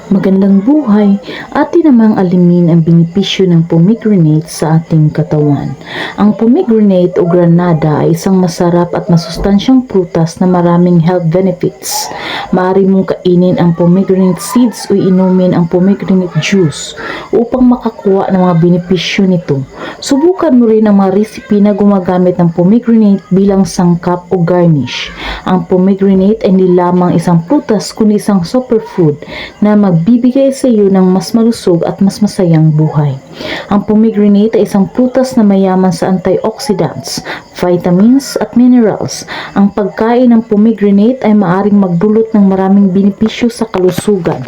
Magandang buhay, atin namang alimin ang benepisyo ng pomegranate sa ating katawan. Ang pomegranate o granada ay isang masarap at masustansyang prutas na maraming health benefits. Maaari mong kainin ang pomegranate seeds o inumin ang pomegranate juice upang makakuha ng mga benepisyo nito. Subukan mo rin ang mga recipe na gumagamit ng pomegranate bilang sangkap o garnish. Ang pomegranate ay hindi lamang isang prutas kundi isang superfood na magbibigay sa iyo ng mas malusog at mas masayang buhay. Ang pomegranate ay isang prutas na mayaman sa antioxidants, vitamins at minerals. Ang pagkain ng pomegranate ay maaring magdulot ng maraming benepisyo sa kalusugan.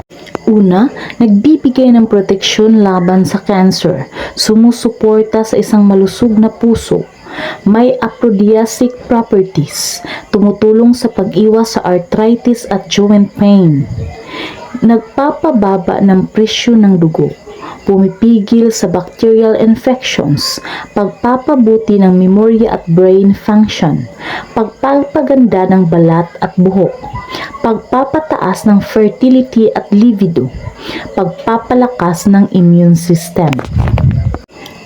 Una, nagbibigay ng proteksyon laban sa cancer. Sumusuporta sa isang malusog na puso. May aphrodisiac properties. Tumutulong sa pag-iwas sa arthritis at joint pain. Nagpapababa ng presyo ng dugo. Pumipigil sa bacterial infections. Pagpapabuti ng memorya at brain function. Pagpapaganda ng balat at buhok. Pagpapataas ng fertility at libido. Pagpapalakas ng immune system.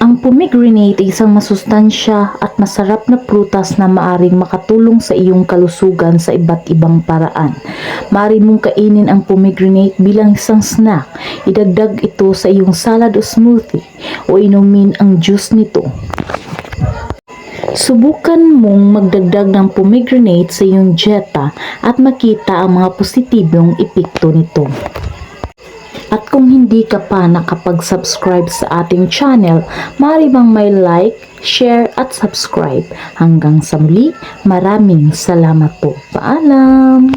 Ang pomegranate ay isang masustansya at masarap na prutas na maaring makatulong sa iyong kalusugan sa iba't ibang paraan. Maaari mong kainin ang pomegranate bilang isang snack. Idagdag ito sa iyong salad o smoothie o inumin ang juice nito. Subukan mong magdagdag ng pomegranate sa iyong dieta at makita ang mga positibong epekto nito. At kung hindi ka pa nakapag-subscribe sa ating channel, maaari bang may like, share at subscribe. Hanggang sa muli, maraming salamat po. Paalam!